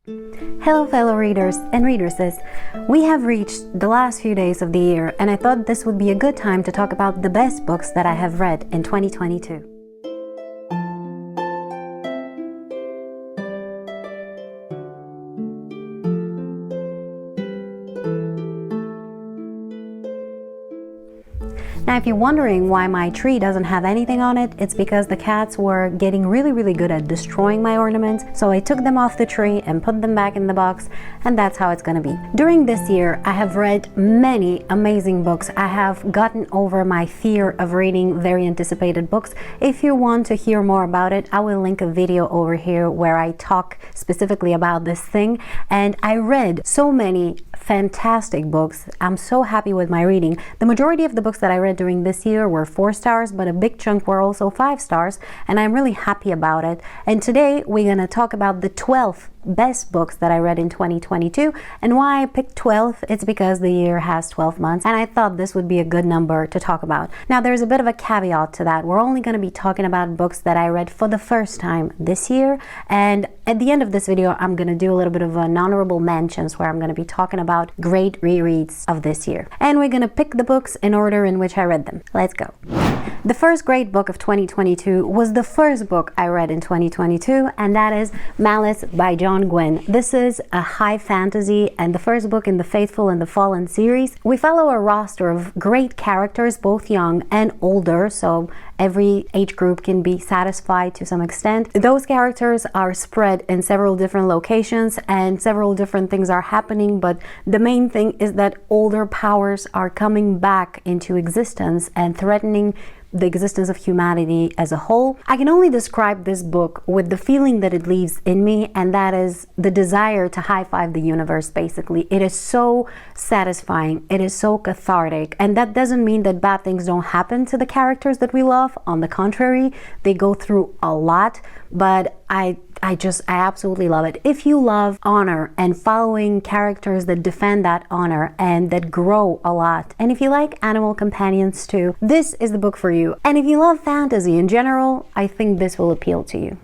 Hello fellow readers and readeresses. We have reached the last few days of the year and I thought this would be a good time to talk about the best books that I have read in 2022. Now, if you're wondering why my tree doesn't have anything on it, it's because the cats were getting really good at destroying my ornaments, so I took them off the tree and put them back in the box, and that's how it's gonna be. During this year, I have read many amazing books. I have gotten over my fear of reading very anticipated books. If you want to hear more about it, I will link a video over here where I talk specifically about this thing, and I read so many fantastic books. I'm so happy with my reading. The majority of the books that I read during this year were 4 stars, but a big chunk were also 5 stars, and I'm really happy about it. And today we're going to talk about the 12 best books that I read in 2022. And why I picked 12, it's because the year has 12 months and I thought this would be a good number to talk about. Now there's a bit of a caveat to that. We're only going to be talking about books that I read for the first time this year, and at the end of this video I'm going to do a little bit of an honorable mentions where I'm going to be talking about great rereads of this year. And we're going to pick the books in order in which I read them. Let's go. The first great book of 2022 was the first book I read in 2022, and that is Malice by John Gwynne. This is a high fantasy and the first book in the Faithful and the Fallen series. We follow a roster of great characters, both young and older, so every age group can be satisfied to some extent. Those characters are spread in several different locations and several different things are happening, but the main thing is that older powers are coming back into existence and threatening the existence of humanity as a whole. I can only describe this book with the feeling that it leaves in me, and that is the desire to high-five the universe, basically. It is so satisfying, it is so cathartic, and that doesn't mean that bad things don't happen to the characters that we love. On the contrary, they go through a lot, but I absolutely love it. If you love honor and following characters that defend that honor and that grow a lot, and if you like animal companions too, this is the book for you. And if you love fantasy in general, I think this will appeal to you.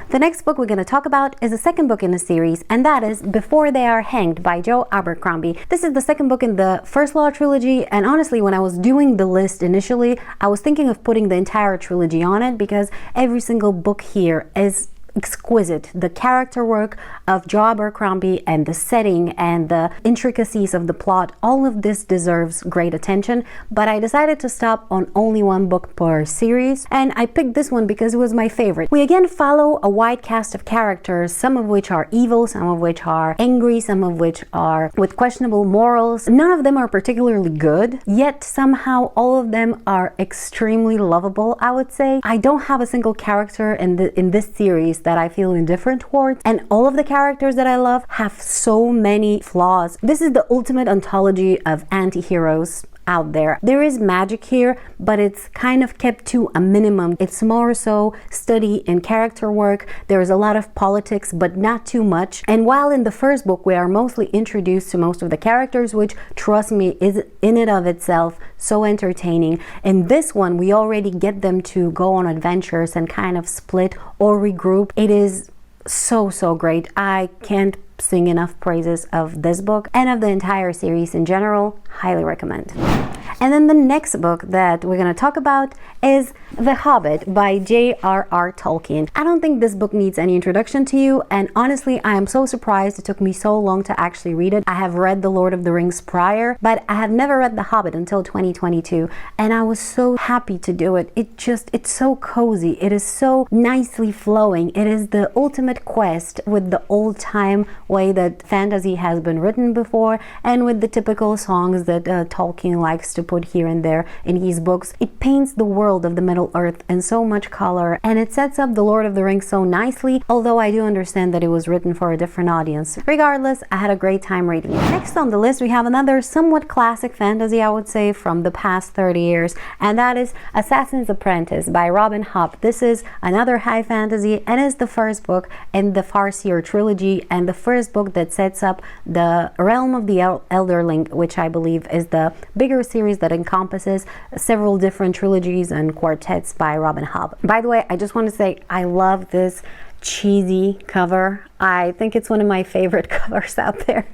The next book we're going to talk about is the second book in the series, and that is Before They Are Hanged by Joe Abercrombie. This is the second book in the First Law trilogy, and honestly, when I was doing the list initially, I was thinking of putting the entire trilogy on it because every single book here is exquisite. The character work of Joe Abercrombie and the setting and the intricacies of the plot, all of this deserves great attention, but I decided to stop on only one book per series, and I picked this one because it was my favorite. We again follow a wide cast of characters, some of which are evil, some of which are angry, some of which are with questionable morals. None of them are particularly good, yet somehow all of them are extremely lovable, I would say. I don't have a single character in this series that I feel indifferent towards, and all of the characters that I love have so many flaws. This is the ultimate ontology of anti-heroes out there. There is magic here, but it's kind of kept to a minimum. It's more so study in character work. There's a lot of politics, but not too much. And while in the first book we are mostly introduced to most of the characters, which, trust me, is in and of itself so entertaining, in this one we already get them to go on adventures and kind of split or regroup. It is so great. I can't sing enough praises of this book and of the entire series in general. Highly recommend. And then the next book that we're going to talk about is The Hobbit by J.R.R. Tolkien. I don't think this book needs any introduction to you, and honestly I am so surprised it took me so long to actually read it. I have read The Lord of the Rings prior, but I have never read The Hobbit until 2022, and I was so happy to do it. It's so cozy, it is so nicely flowing. It is the ultimate quest with the old-time way that fantasy has been written before, and with the typical songs that Tolkien likes to put here and there in his books. It paints the world of the Middle Earth in so much color, and it sets up The Lord of the Rings so nicely, although I do understand that it was written for a different audience. Regardless, I had a great time reading it. Next on the list we have another somewhat classic fantasy, I would say, from the past 30 years, and that is Assassin's Apprentice by Robin Hobb. This is another high fantasy and is the first book in the Farseer trilogy, and the first book that sets up the realm of the Elderling, which I believe is the bigger series that encompasses several different trilogies and quartets by Robin Hobb. By the way, I just want to say I love this cheesy cover. I think it's one of my favorite covers out there.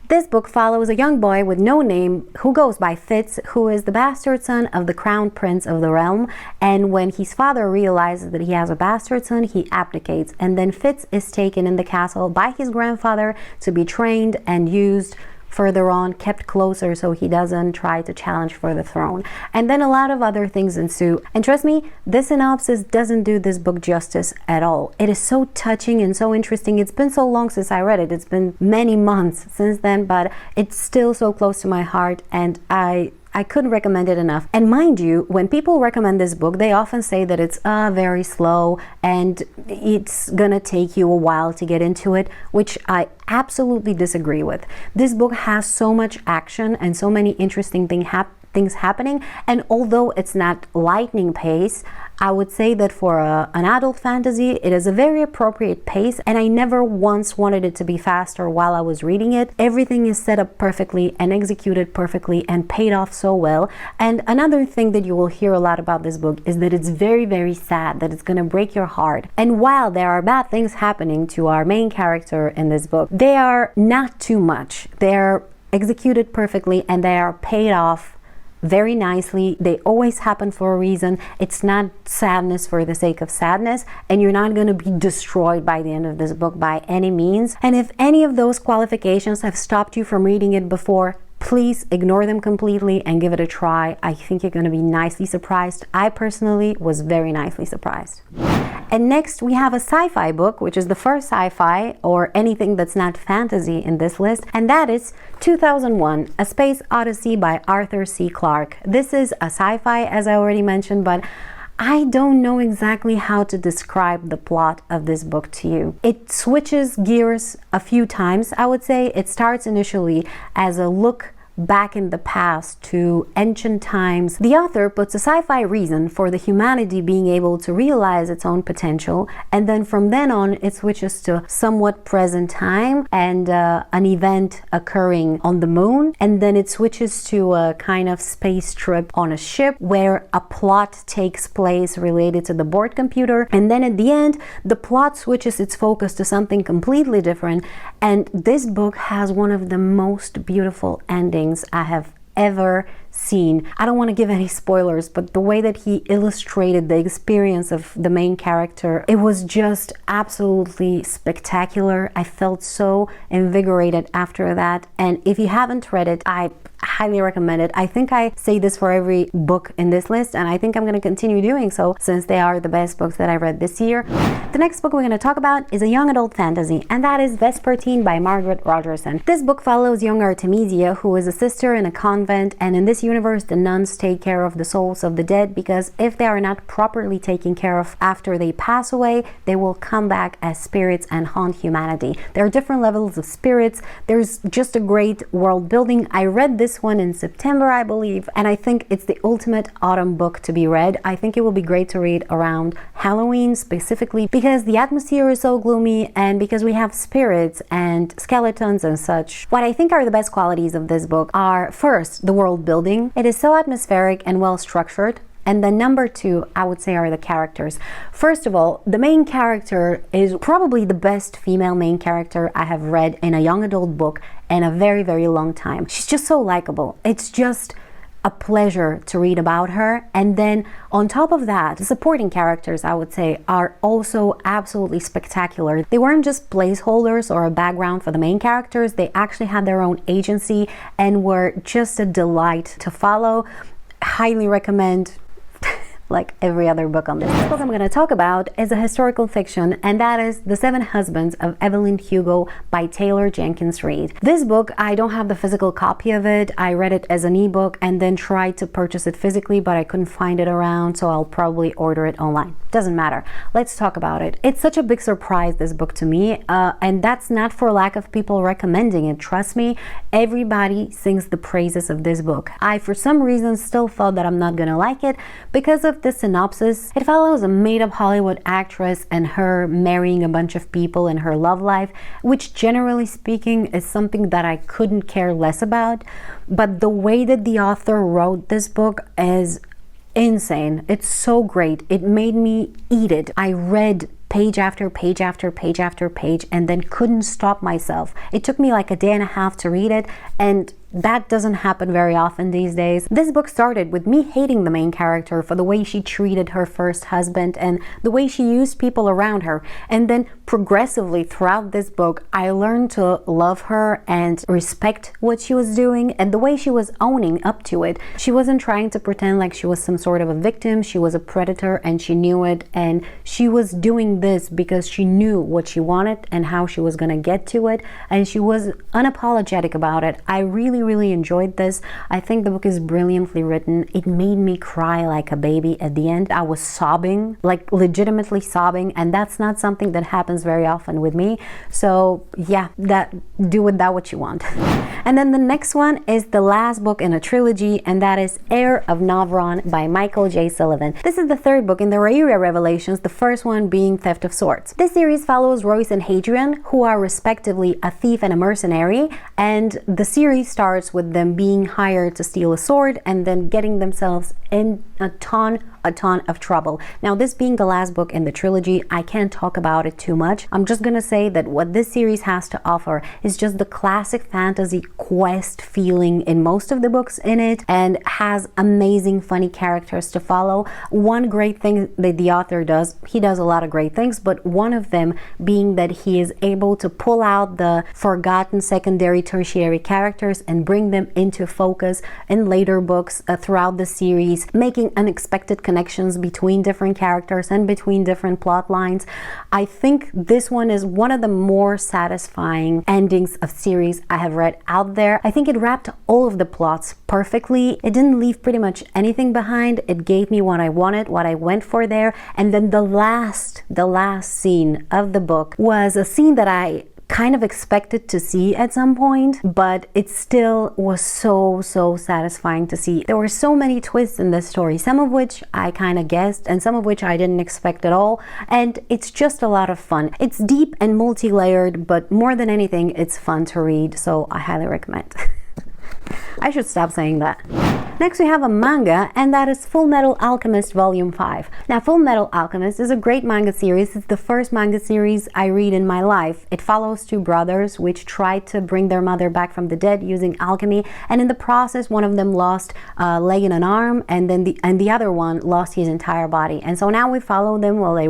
This book follows a young boy with no name who goes by Fitz, who is the bastard son of the crown prince of the realm. And when his father realizes that he has a bastard son, he abdicates. And then Fitz is taken in the castle by his grandfather to be trained and used further on, kept closer so he doesn't try to challenge for the throne. And then a lot of other things ensue. And trust me, this synopsis doesn't do this book justice at all. It is so touching and so interesting. It's been so long since I read it. It's been many months since then, but it's still so close to my heart, and I couldn't recommend it enough. And mind you, when people recommend this book, they often say that it's very slow and it's gonna take you a while to get into it, which I absolutely disagree with. This book has so much action and so many interesting things happening, and although it's not lightning pace, I would say that for an adult fantasy, it is a very appropriate pace, and I never once wanted it to be faster while I was reading it. Everything is set up perfectly and executed perfectly and paid off so well. And another thing that you will hear a lot about this book is that it's very, very sad, that it's gonna break your heart. And while there are bad things happening to our main character in this book, they are not too much. They're executed perfectly and they are paid off very nicely. They always happen for a reason. It's not sadness for the sake of sadness, and you're not going to be destroyed by the end of this book by any means. And if any of those qualifications have stopped you from reading it before, please ignore them completely and give it a try. I think you're going to be nicely surprised. I personally was very nicely surprised. And next we have a sci-fi book, which is the first sci-fi or anything that's not fantasy in this list, and that is 2001: A Space Odyssey by Arthur C. Clarke. This is a sci-fi, as I already mentioned, but I don't know exactly how to describe the plot of this book to you. It switches gears a few times, I would say. It starts initially as a look back in the past to ancient times. The author puts a sci-fi reason for the humanity being able to realize its own potential, and then from then on it switches to somewhat present time and an event occurring on the moon, and then it switches to a kind of space trip on a ship where a plot takes place related to the board computer, and then at the end the plot switches its focus to something completely different. And this book has one of the most beautiful endings I have ever seen. I don't want to give any spoilers, but the way that he illustrated the experience of the main character, it was just absolutely spectacular. I felt so invigorated after that, and if you haven't read it, I highly recommend it. I think I say this for every book in this list, and I think I'm going to continue doing so since they are the best books that I read this year. The next book we're going to talk about is a young adult fantasy, and that is Vespertine by Margaret Rogerson. This book follows young Artemisia, who is a sister in a convent, and in this universe the nuns take care of the souls of the dead, because if they are not properly taken care of after they pass away, they will come back as spirits and haunt humanity. There are different levels of spirits. There's just a great world building. I read this one in September, I believe, and I think it's the ultimate autumn book to be read. I think it will be great to read around Halloween specifically, because the atmosphere is so gloomy and because we have spirits and skeletons and such. What I think are the best qualities of this book are, first, the world building. It is so atmospheric and well structured. And then number two, I would say, are the characters. First of all, the main character is probably the best female main character I have read in a young adult book in a very, very long time. She's just so likable. It's just a pleasure to read about her. And then on top of that, the supporting characters, I would say, are also absolutely spectacular. They weren't just placeholders or a background for the main characters. They actually had their own agency and were just a delight to follow. Highly recommend. Like every other book on this list. The book I'm going to talk about is a historical fiction, and that is The Seven Husbands of Evelyn Hugo by Taylor Jenkins Reid. This book, I don't have the physical copy of it. I read it as an ebook and then tried to purchase it physically, but I couldn't find it around, so I'll probably order it online. Doesn't matter. Let's talk about it. It's such a big surprise, this book, to me, and that's not for lack of people recommending it. Trust me, everybody sings the praises of this book. I, for some reason, still thought that I'm not gonna like it because of the synopsis. It follows a made-up Hollywood actress and her marrying a bunch of people in her love life, which generally speaking is something that I couldn't care less about. But the way that the author wrote this book is insane. It's so great. It made me eat it. I read page after page after page after page and then couldn't stop myself. It took me like a day and a half to read it, and that doesn't happen very often these days. This book started with me hating the main character for the way she treated her first husband and the way she used people around her. And then progressively throughout this book, I learned to love her and respect what she was doing and the way she was owning up to it. She wasn't trying to pretend like she was some sort of a victim. She was a predator and she knew it, and she was doing this because she knew what she wanted and how she was going to get to it, and she was unapologetic about it. I really enjoyed this. I think the book is brilliantly written. It made me cry like a baby at the end. I was sobbing, like legitimately sobbing, and that's not something that happens very often with me. So yeah, do with that what you want. And then the next one is the last book in a trilogy, and that is Heir of Novron by Michael J. Sullivan. This is the third book in the Rhaeria Revelations, the first one being Theft of Swords. This series follows Royce and Hadrian, who are respectively a thief and a mercenary, and the series starts with them being hired to steal a sword and then getting themselves in a ton of trouble. Now, this being the last book in the trilogy, I can't talk about it too much. I'm just gonna say that what this series has to offer is just the classic fantasy quest feeling in most of the books in it, and has amazing funny characters to follow. One great thing that the author does, he does a lot of great things, but one of them being that he is able to pull out the forgotten secondary, tertiary characters and bring them into focus in later books throughout the series, making unexpected connections between different characters and between different plot lines. I think this one is one of the more satisfying endings of series I have read out there. I think it wrapped all of the plots perfectly. It didn't leave pretty much anything behind. It gave me what I wanted, what I went for there. And then the last scene of the book was a scene that I kind of expected to see at some point, but it still was so satisfying to see. There were so many twists in this story, some of which I kind of guessed and some of which I didn't expect at all, and it's just a lot of fun. It's deep and multi-layered, but more than anything, it's fun to read, so I highly recommend. I should stop saying that. Next we have a manga, and that is Full Metal Alchemist Volume 5. Now, Full Metal Alchemist is a great manga series. It's the first manga series I read in my life. It follows two brothers which tried to bring their mother back from the dead using alchemy, and in the process one of them lost a leg and an arm, and then the other one lost his entire body. And so now we follow them while they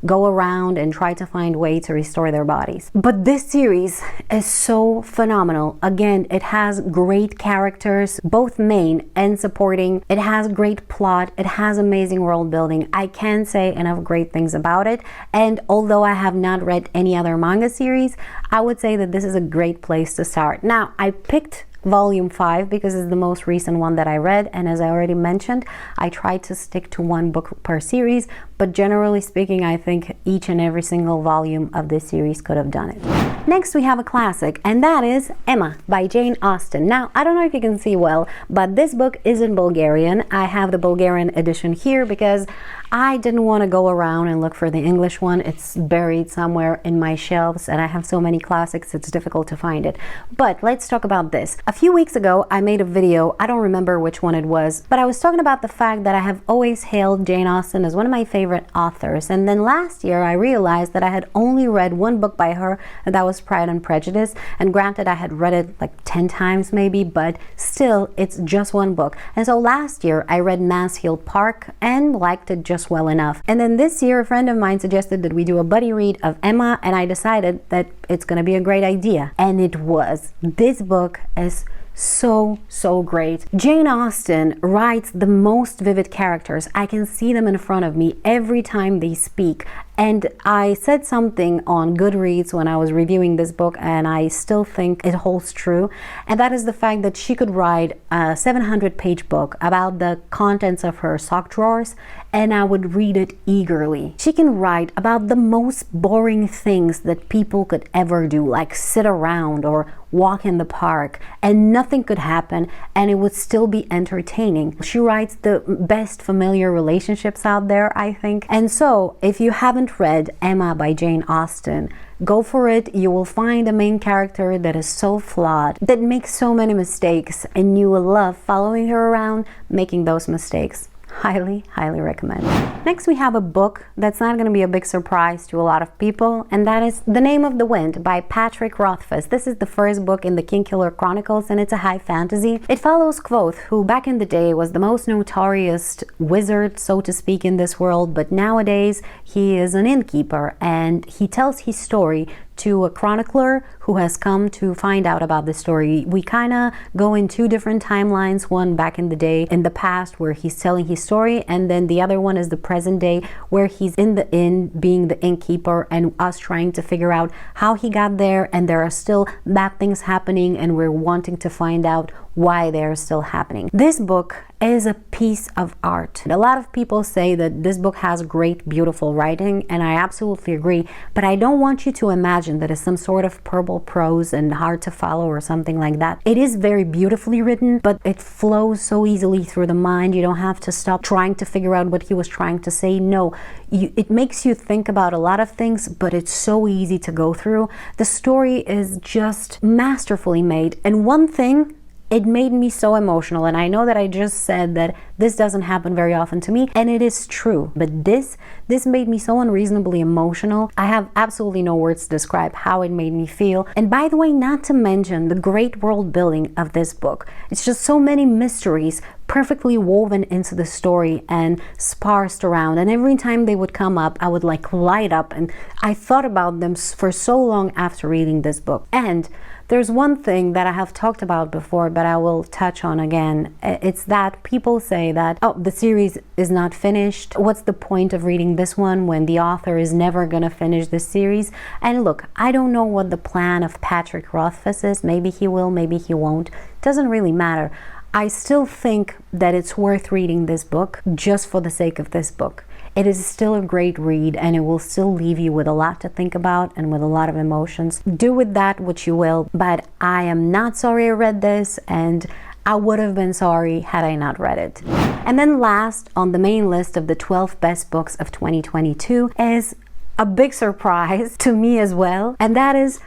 go around and try to find way to restore their bodies. But this series is so phenomenal. Again, it has great characters, both main and supporting. It has great plot. It has amazing world building. I can't say enough great things about it. And although I have not read any other manga series, I would say that this is a great place to start. Now, I picked Volume 5 because it's the most recent one that I read, and as I already mentioned, I tried to stick to one book per series, but generally speaking, I think each and every single volume of this series could have done it. Next, we have a classic, and that is Emma by Jane Austen. Now, I don't know if you can see well, but this book is in Bulgarian. I have the Bulgarian edition here because I didn't want to go around and look for the English one. It's buried somewhere in my shelves, and I have so many classics, it's difficult to find it. But let's talk about this. A few weeks ago, I made a video, I don't remember which one it was, but I was talking about the fact that I have always hailed Jane Austen as one of my favorite authors. And then last year, I realized that I had only read one book by her, and that was Pride and Prejudice. And granted, I had read it like 10 times maybe, but still, it's just one book. And so last year, I read Mansfield Park and liked it just well enough. And then this year, a friend of mine suggested that we do a buddy read of Emma, and I decided that it's gonna be a great idea. And it was. This book is so great. Jane Austen writes the most vivid characters. I can see them in front of me every time they speak. And I said something on Goodreads when I was reviewing this book, and I still think it holds true. And that is the fact that she could write a 700-page book about the contents of her sock drawers, and I would read it eagerly. She can write about the most boring things that people could ever do, like sit around or walk in the park, and nothing could happen and it would still be entertaining. She writes the best familiar relationships out there, I think. And so if you haven't read Emma by Jane Austen, go for it. You will find a main character that is so flawed, that makes so many mistakes, and you will love following her around making those mistakes. highly, highly recommend. Next, we have a book that's not going to be a big surprise to a lot of people, and that is The Name of the Wind by Patrick Rothfuss. This is the first book in the Kingkiller Chronicles, and it's a high fantasy. It follows Kvothe, who back in the day was the most notorious wizard, so to speak, in this world, but nowadays he is an innkeeper, and he tells his story to a chronicler who has come to find out about the story. We kind of go in two different timelines, one back in the day, in the past, where he's telling his story, and then the other one is the present day, where he's in the inn being the innkeeper and us trying to figure out how he got there, and there are still bad things happening and we're wanting to find out why they are still happening. This book is a piece of art. A lot of people say that this book has great, beautiful writing, and I absolutely agree, but I don't want you to imagine that it's some sort of purple prose and hard to follow or something like that. It is very beautifully written, but it flows so easily through the mind. You don't have to stop trying to figure out what he was trying to say. No, it makes you think about a lot of things, but it's so easy to go through. The story is just masterfully made, and one thing, it made me so emotional, and I know that I just said that this doesn't happen very often to me, and it is true, but this made me so unreasonably emotional. I have absolutely no words to describe how it made me feel. And by the way, not to mention the great world building of this book. It's just so many mysteries perfectly woven into the story and sparsed around, and every time they would come up, I would like light up, and I thought about them for so long after reading this book. And there's one thing that I have talked about before, but I will touch on again. It's that people say that, oh, the series is not finished. What's the point of reading this one when the author is never gonna finish this series? And look, I don't know what the plan of Patrick Rothfuss is. Maybe he will, maybe he won't. Doesn't really matter. I still think that it's worth reading this book just for the sake of this book. It is still a great read, and it will still leave you with a lot to think about and with a lot of emotions. Do with that what you will, but I am not sorry I read this, and I would have been sorry had I not read it. And then last on the main list of the 12 best books of 2022 is a big surprise to me as well, and that is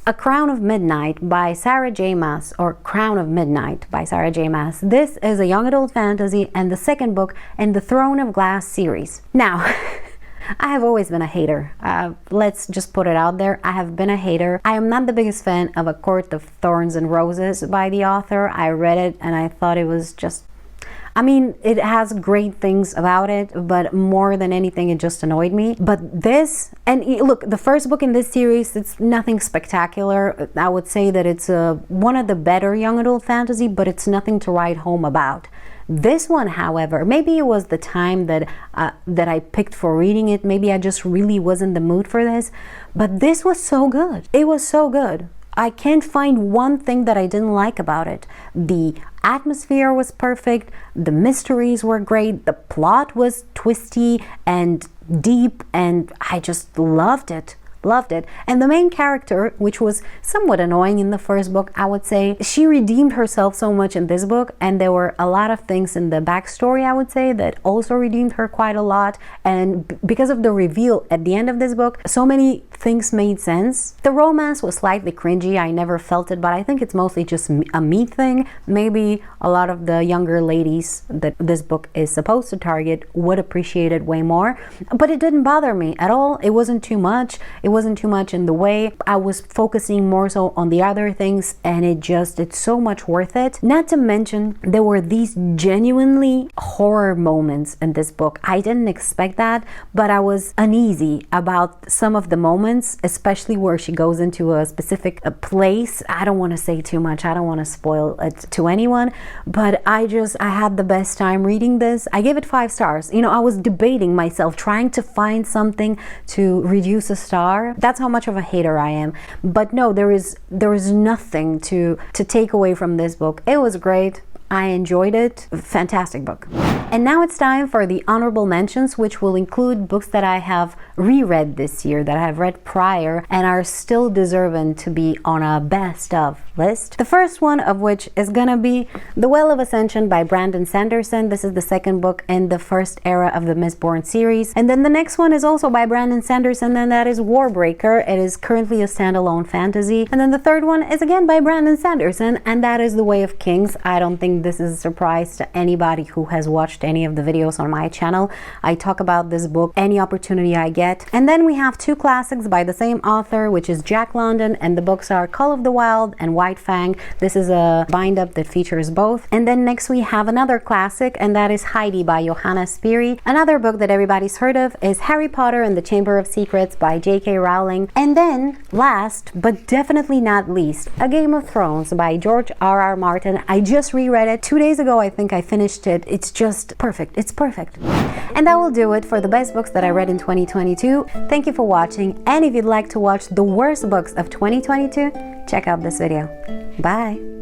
A Crown of Midnight by Sarah J. Maas, or Crown of Midnight by Sarah J. Maas. This is a young adult fantasy and the second book in the Throne of Glass series. Now, I have always been a hater. Let's just put it out there. I have been a hater. I am not the biggest fan of A Court of Thorns and Roses by the author. I read it and I thought it was just, I mean, it has great things about it, but more than anything, it just annoyed me. But this, and look, the first book in this series, it's nothing spectacular. I would say that it's one of the better young adult fantasy, but it's nothing to write home about. This one, however, maybe it was the time that I picked for reading it. Maybe I just really was in the mood for this, but this was so good. It was so good. I can't find one thing that I didn't like about it. The atmosphere was perfect, the mysteries were great, the plot was twisty and deep, and I just loved it. And the main character, which was somewhat annoying in the first book, I would say, she redeemed herself so much in this book, and there were a lot of things in the backstory, I would say, that also redeemed her quite a lot. And because of the reveal at the end of this book, so many things made sense. The romance was slightly cringy. I never felt it, but I think it's mostly just a me thing. Maybe a lot of the younger ladies that this book is supposed to target would appreciate it way more, but it didn't bother me at all. It wasn't too much. It wasn't too much in the way. I was focusing more so on the other things, and it's so much worth it. Not to mention, there were these genuinely horror moments in this book. I didn't expect that, but I was uneasy about some of the moments, especially where she goes into a specific place. I don't want to say too much. I don't want to spoil it to anyone, but I had the best time reading this. I gave it 5 stars. You know, I was debating myself, trying to find something to reduce a star. That's how much of a hater I am. But no, there is nothing to take away from this book. It was great. I enjoyed it. Fantastic book. And now it's time for the honorable mentions, which will include books that I have reread this year, that I have read prior, and are still deserving to be on a best of list. The first one of which is gonna be The Well of Ascension by Brandon Sanderson. This is the second book in the first era of the Mistborn series. And then the next one is also by Brandon Sanderson, and that is Warbreaker. It is currently a standalone fantasy. And then the third one is again by Brandon Sanderson, and that is The Way of Kings. I don't think this is a surprise to anybody who has watched any of the videos on my channel. I talk about this book any opportunity I get. And then we have two classics by the same author, which is Jack London, and the books are Call of the Wild and White Fang. This is a bind-up that features both. And then next we have another classic, and that is Heidi by Johanna Spiri. Another book that everybody's heard of is Harry Potter and the Chamber of Secrets by J.K. Rowling. And then last but definitely not least, A Game of Thrones by George R.R. Martin. I just reread it 2 days ago. I think I finished it. It's just perfect. It's perfect. And that will do it for the best books that I read in 2022. Thank you for watching, and if you'd like to watch the worst books of 2022, check out this video. Bye!